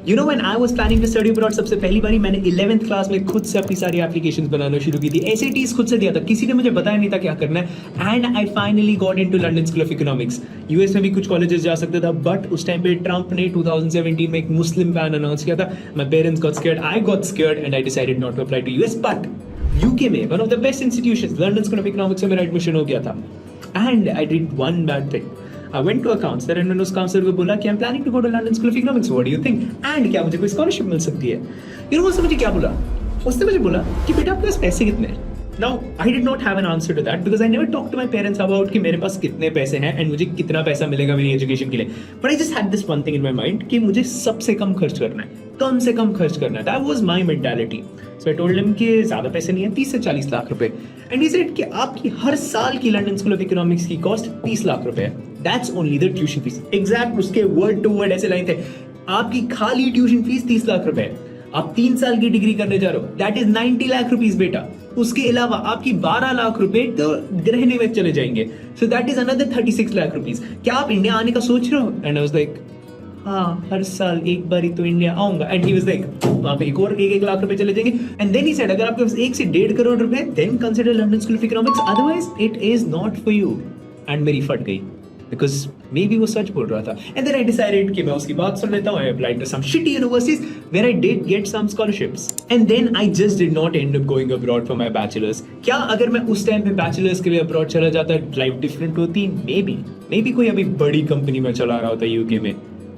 You know when I was planning to study abroad, सबसे पहली बारी मैंने 11th क्लास में खुद से अपनी सारी एप्लीकेशंस बनाना शुरू की थी। एसएटीज खुद से दिया था, किसी ने मुझे बताया नहीं था क्या करना है। And I finally got into London School of economics. US में भी कुछ कॉलेजेस जा सकता था, बट उस टाइम पे ट्रंप ने 2017 में एक मुस्लिम बैन अनाउंस किया था। My parents got scared, I got scared and I decided not to apply to US. But UK में one of the best institutions London School of Economics में मेरा एडमिशन हो गया था। And I did one bad thing. I went to a counselor and मैंने उस counsellor को बोला कि I'm planning to go to London School of Economics. What do you think? And क्या मुझे कोई स्कॉलरशिप मिल सकती है? You know उसने मुझे क्या बोला? उसने मुझे बोला कि बेटा आपके पास पैसे कितने हैं? Now I did not have an answer to that because I never talked to my parents about कि मेरे पास कितने पैसे हैं and मुझे कितना पैसा मिलेगा मेरी एजुकेशन के लिए. But I just had this one thing in my mind कि मुझे सबसे कम खर्च करना है, कम से कम खर्च करना है. That was my mentality. So I told him कि ज़्यादा पैसे नहीं है, 30 से 40 लाख रुपए. And he said कि आपकी हर साल की लंदन स्कूल ऑफ इकोनॉमिक्स की कॉस्ट 30 लाख रुपए है. That's only the tuition fees. Exact उसके word to word ऐसे लाइन थे. आपकी खाली ट्यूशन फीस 30 लाख रुपए है. आप 3 साल की डिग्री करने जा रहे हो. That is 90 लाख रुपीस बेटा. उसके अलावा आपकी 12 लाख रुपए तो रहने में चले जाएंगे. So that is another 36 lakh rupees. क्या आप इंडिया आने का सोच रहे हो? And I was like, हाँ हर साल एक बार ही तो इंडिया आऊंगा. एंड ही वाज लाइक वहां पे एक लाख रुपए चले जाएंगे. एंड देन ही सेड अगर आपके पास 1 से 1.5 करोड़ रुपए then consider London School of Economics, otherwise it is not for you. And मेरी फट गई बिकॉज मे बी वो सच बोल रहा था. एंड देन आई डिसाइडेड कि मैं उसकी बात सुन लेता हूँ. I applied to some shitty universities where I did get some scholarships. And then I just did not end up going abroad for my bachelors. क्या अगर मैं उस टाइम पे बैचलर्स के लिए अब्रॉड चला जाता लाइफ डिफरेंट होती? मे बी कोई अभी बड़ी कंपनी में चला रहा होता यूके में.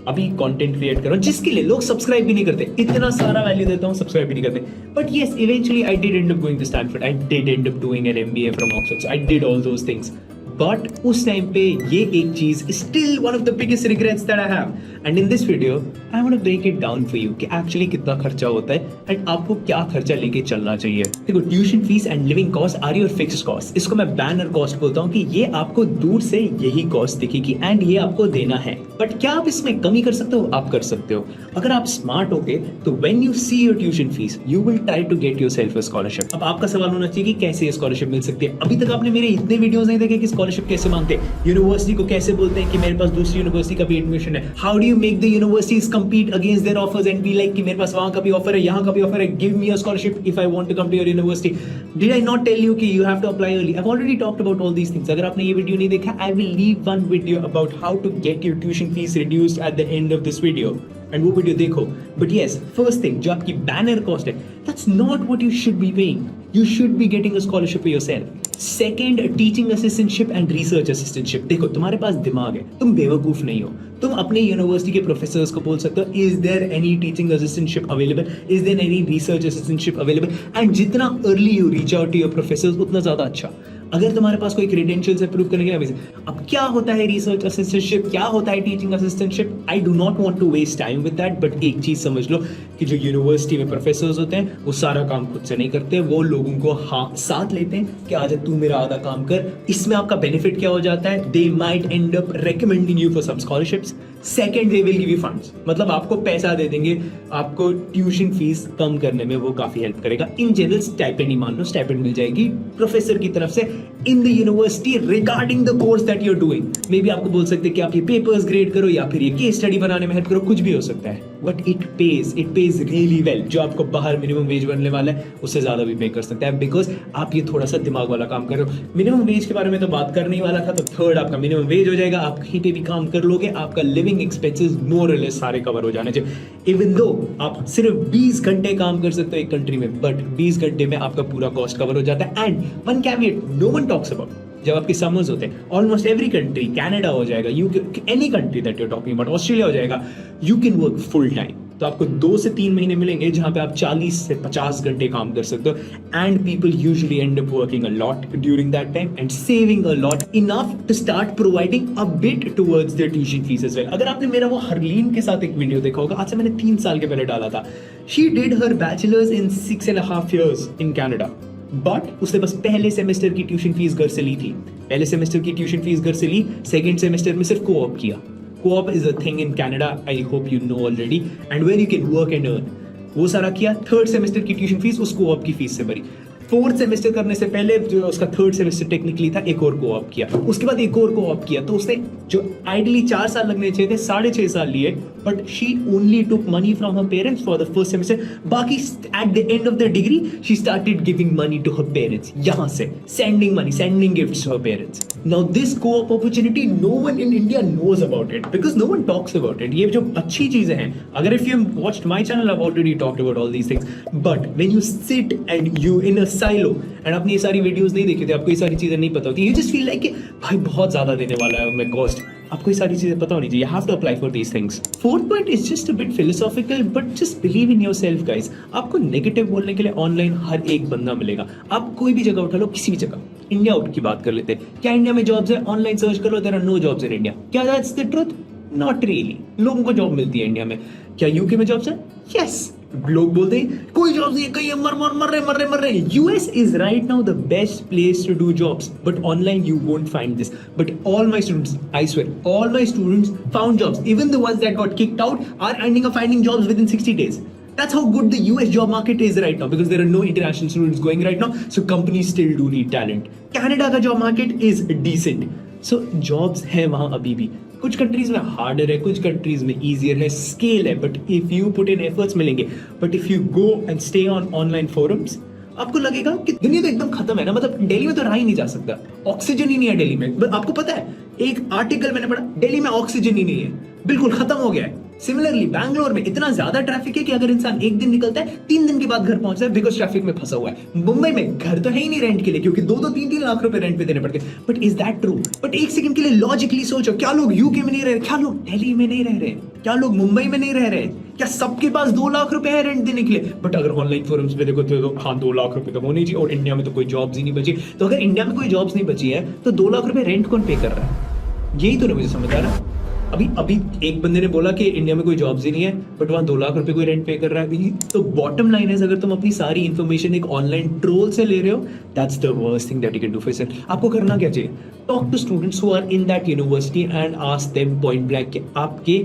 अभी कंटेंट क्रिएट कर रहा हूं जिसके लिए लोग सब्सक्राइब भी नहीं करते. इतना सारा वैल्यू देता हूं, सब्सक्राइब भी नहीं करते. But yes, eventually I did end up going to Stanford. I did end up doing an MBA from Oxford. I did all those things. But उस टाइम पे ये एक चीज still one of the biggest regrets that I have. And in this video I want to break it down for you कि actually कितना खर्चा होता है एंड आपको क्या खर्चा लेके चलना चाहिए. देखो, tuition fees and living cost are your fixed cost. इसको मैं बैनर कॉस्ट बोलता हूँ कि ये आपको दूर से यही कॉस्ट दिखेगी एंड ये आपको देना है. बट क्या आप इसमें कमी कर सकते हो? आप कर सकते हो. अगर आप स्मार्ट होगे तो when you see your tuition fees you will try to get yourself a scholarship. अब आपका सवाल होना चाहिए कि कैसे स्कॉलरशिप मिल सकती है. अभी तक आपने मेरे इतने वीडियोस नहीं देखे कि स्कॉलरशिप कैसे मांगते हैं, यूनिवर्सिटी को कैसे बोलते हैं कि मेरे पास दूसरी यूनिवर्सिटी का भी एडमिशन है. How do you make the universities compete against their offers and be like कि मेरे पास वहां का भी ऑफर है, यहाँ का भी ऑफर है, give me a scholarship if I want to come to your university. Did I not tell you कि you have to apply early? I've already talked about all these things. अगर आपने ये video नहीं देखा, I will leave one video about how to get your tuition fees reduced at the end of this video. And वो video देखो. But yes, first thing जो आपकी banner cost है, that's not what you should be paying. You should be getting a scholarship for yourself. Second, teaching assistantship and research assistantship. देखो, तुम्हारे पास दिमाग है, तुम बेवकूफ नहीं हो. तुम अपने यूनिवर्सिटी के प्रोफेसर्स को बोल सकते हो, is there any teaching assistantship available, is there any research assistantship available. And जितना early you reach out to your professors उतना ज्यादा अच्छा. अगर तुम्हारे पास कोई क्रेडेंशियल्स है प्रूव करने के लिए. अब क्या होता है रिसर्च असिस्टेंटशिप, क्या होता है teaching assistantship? I do not want to waste time with that. But एक चीज समझ लो कि जो यूनिवर्सिटी में प्रोफेसर्स होते हैं वो सारा काम खुद से नहीं करते. वो लोगों को साथ लेते हैं कि आज तू मेरा आधा काम कर. इसमें आपका बेनिफिट क्या हो जाता है? They might end up recommending you for some scholarships. Second, they will give you funds. मतलब आपको पैसा दे देंगे, आपको ट्यूशन फीस कम करने में वो काफी हेल्प करेगा. इन जनरल स्टाइपेंड ही मान लो, स्टाइपेंड मिल जाएगी प्रोफेसर की तरफ से in the university regarding the course that you are doing. Maybe आपको बोल सकते हैं कि आप ये पेपर्स ग्रेड करो या फिर ये केस स्टडी बनाने में हेल्प करो, कुछ भी हो सकता है. But it pays really well. जो आपको बाहर मिनिमम वेज बनने वाला है उससे ज्यादा भी पे कर सकता है, बिकॉज आप ये थोड़ा सा दिमाग वाला काम कर रहे हो. मिनिमम वेज के बारे में तो बात करने वाला था, तो थर्ड आपका मिनिमम वेज हो जाएगा. आप कहीं पे भी काम कर लोगे, आपका लिविंग एक्सपेंसेस मोर और लेस सारे कवर हो जाने चाहिए. इवन दो आप सिर्फ 20 घंटे काम कर सकते हो एक कंट्री में, बट 20 घंटे में आपका पूरा कॉस्ट कवर हो जाता है. And one caveat no one talks about, जब आपके समर्स होते हैं ऑलमोस्ट एवरी कंट्री, कनाडा हो जाएगा, any country that you are talking about, Australia हो जाएगा, you can work full time. तो आपको 2 से 3 महीने मिलेंगे जहां पे आप 40 से 50 घंटे काम कर सकते हो. And people usually end up working a lot during that time and saving a lot enough to start providing a bit towards their tuition fees as well. अगर आपने मेरा वो हरलीन के साथ एक वीडियो देखा होगा, आज से मैंने 3 साल के पहले डाला था. She did her bachelors in 6.5 years in Canada. But उसने बस पहले सेमेस्टर की ट्यूशन फीस घर से ली थी. पहले सेमेस्टर की ट्यूशन फीस घर से ली, सेकेंड सेमेस्टर में सिर्फ कोऑप किया. Co-op is a thing in Canada, I hope you know already, and where you can work and earn. वो सारा किया. थर्ड सेमेस्टर की ट्यूशन फीस उस co-op की फीस से भरी. फोर्थ सेमेस्टर करने से पहले जो उसका थर्ड सेमेस्टर टेक्निकली था, एक और को-ऑप किया, उसके बाद एक और को-ऑप किया, तो उसने जो आइडियली 4 साल लगने चाहिए थे 6.5 साल लिए, but she only took money from her parents for the first semester. बाकी at the end of the degree she started giving money to her parents, यहां से sending money, sending gifts to her parents. Now this co-op opportunity no one in India knows about it because no one talks about it. ये जो अच्छी चीजें हैं, अगर if you watched my channel, I have already talked about all these things, but when you sit and you in a silo and आपने ये सारी videos नहीं देखी थी, आपको ये सारी चीजें नहीं पता होती, यू जस्ट फील लाइक कि भाई बहुत ज्यादा देने वाला है मैं कॉस्ट, आपको ये सारी चीजें पता होनी चाहिए, you have to apply for these things। Fourth point is just a bit philosophical but just believe in yourself guys. आपको नेगेटिव बोलने के लिए ऑनलाइन हर एक बंदा मिलेगा, आप कोई भी जगह उठा लो, किसी भी जगह। इंडिया आउट की बात कर लेते हैं, क्या इंडिया में जॉब्स है? ऑनलाइन सर्च करो, there are no jobs in India. क्या that's the truth? Not really. लोगों को जॉब मिलती है इंडिया में। क्या यूके में जॉब्स है? यस। लोग बोलते हैं कोई जॉब नहीं है, कहीं मर रहे। US is right now the best place to do jobs, but online you won't find this. But all my students, I swear, all my students found jobs. Even the ones that got kicked out are ending up finding jobs within 60 days. That's how good the US job market is right now because there are no international students going right now, so companies still do need talent. Canada का job market is decent. So jobs है वहाँ अभी भी। कुछ countries में harder है, कुछ countries में इजियर है, स्केल है, but if you put in efforts मिलेंगे। But if you go and stay on online forums, आपको लगेगा कि दुनिया तो एकदम खत्म है ना, मतलब दिल्ली में तो रह ही नहीं जा सकता, ऑक्सीजन ही नहीं है दिल्ली में। आपको पता है, एक आर्टिकल मैंने पढ़ा, दिल्ली में ऑक्सीजन ही नहीं है, बिल्कुल खत्म हो गया है। सिमिलरली बैंगलोर में इतना ज्यादा ट्रैफिक है कि अगर इंसान एक दिन निकलता है 3 दिन के बाद घर पहुंचता है बिकॉज ट्रैफिक में फंसा हुआ है। मुंबई में घर तो है ही नहीं रेंट के लिए क्योंकि 2-3 लाख रुपए रेंट पे देने पड़ते हैं। But is that true? But एक सेकंड के लिए लॉजिकली सोचो, क्या लोग यूके में नहीं रह रहे? क्या लोग दिल्ली में नहीं रह रहे? क्या लोग मुंबई में नहीं रह रहे? क्या सबके पास 2 लाख रुपए है रेंट देने के लिए? बट अगर ऑनलाइन फोरम्स पे देखो तो हाँ 2 लाख रुपए तो होने चाहिए, और इंडिया में तो कोई जॉब्स ही नहीं बची। तो अगर इंडिया में कोई जॉब्स नहीं बची है तो 2 लाख रुपए रेंट कौन पे कर रहा है? यही तो नहीं मुझे समझ आ रहा। अभी एक बंदे ने बोला कि इंडिया में कोई जॉब्स ही नहीं है, बट वहां 2 लाख रुपए कोई रेंट पे कर रहा है। तो बॉटम लाइन है, अगर तुम अपनी सारी इन्फॉर्मेशन एक ऑनलाइन ट्रोल से ले रहे हो, that's the worst thing that you can do for yourself. आपको करना क्या चाहिए? Talk to students who are in that university and ask them point blank कि आपके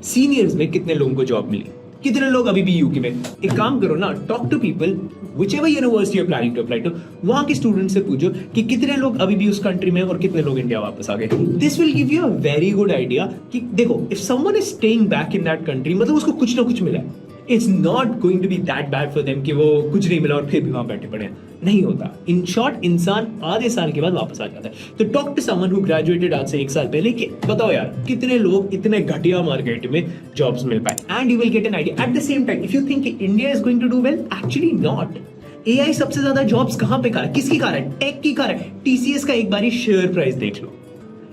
सीनियर्स में कितने लोगों को जॉब मिली, कितने लोग अभी भी यूके में। एक काम करो ना, talk to people whichever university you're planning to apply to, वहां के स्टूडेंट से पूछो कि कितने लोग अभी भी उस कंट्री में और कितने लोग इंडिया वापस आ गए। This will give you a very good idea कि देखो, if someone is staying back in that country, मतलब उसको कुछ ना कुछ मिला है। It's not going to be that bad for them कि वो कुछ नहीं मिला और फिर भी वहां बैठे पड़े हैं, नहीं होता। इन शॉर्ट, इंसान आधे साल के बाद वापस आ जाता है। तो talk to someone who graduated आज से 1 साल पहले कि बताओ यार कितने लोग इतने घटिया मार्केट में जॉब्स मिल पाए, and you will get an idea. At the same time if you think India is going to do well, actually not. AI सबसे ज्यादा जॉब्स कहां पे खा रहा है? किसकी खा रहा है? टेक की खा रहा है। टीसीएस का एक बारी शेयर प्राइस देख लो,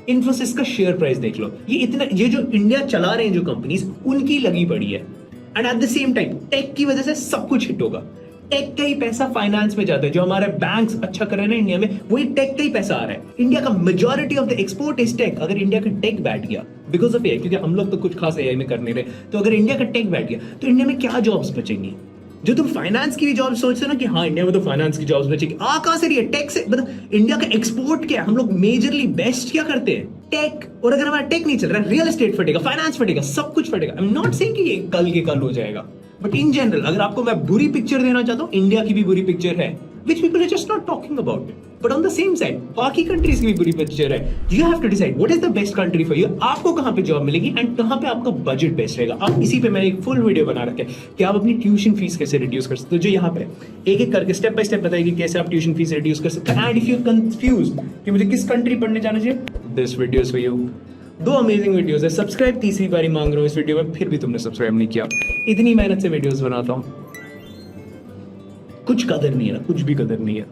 इन्फोसिस का शेयर प्राइस देख लो। ये जो इंडिया चला रहे हैं जो कंपनीज, उनकी लगी पड़ी है। And at the same time tech की वजह से सब कुछ हिट होगा। टेक का ही पैसा फाइनेंस में जाता है, जो हमारे बैंक्स अच्छा कर रहे हैं ना इंडिया में, वही टेक का ही पैसा आ रहा है। इंडिया का majority of the export is tech. अगर इंडिया का टेक बैठ गया बिकॉज ऑफ एआई, क्योंकि हम लोग तो कुछ खास एआई में कर नहीं रहे, तो अगर इंडिया का टेक बैठ गया तो इंडिया में क्या जॉब्स बचेंगी? जो तुम फाइनेंस की भी जॉब सोचते हो ना कि हाँ इंडिया में तो फाइनेंस की जॉब्स बचेगी, कहां से रही है? टेक से। मतलब इंडिया का एक्सपोर्ट क्या है? हम लोग मेजरली बेस्ट क्या करते हैं? टेक। और अगर हमारा टेक नहीं चल रहा, रियल एस्टेट फटेगा, फाइनेंस फटेगा, सब कुछ फटेगा। आई एम नॉट सेइंग कि ये कल के कल हो जाएगा, बट इन जनरल अगर आपको मैं बुरी पिक्चर देना चाहता हूँ, इंडिया की भी बुरी पिक्चर है, which people are just not talking about it. But on the same side, बाकी कंट्रीज की भी बुरी पिक्चर है। You have to decide what is the best country for you. आपको कहाँ पे जॉब मिलेगी एंड कहाँ पे आपका बजट बेस्ट रहेगा। आप इसी पे मैंने एक फुल वीडियो बना रखा है कि आप अपनी ट्यूशन फीस कैसे रिड्यूस कर सकते हो, जो यहाँ पे एक एक करके स्टेप बाय स्टेप बताएगी कैसे आप ट्यूशन फीस रिड्यूस कर सकते हैं। एंड इफ यू कंफ्यूज कि मुझे किस कंट्री पढ़ने जाना चाहिए, this video is for you. 2 amazing videos है। सब्सक्राइब तीसरी बारी मांग रहा हूँ इस वीडियो में, फिर भी तुमने सब्सक्राइब नहीं किया। इतनी मेहनत से वीडियोस बनाता हूँ, कुछ कदर नहीं है ना, कुछ भी कदर नहीं है।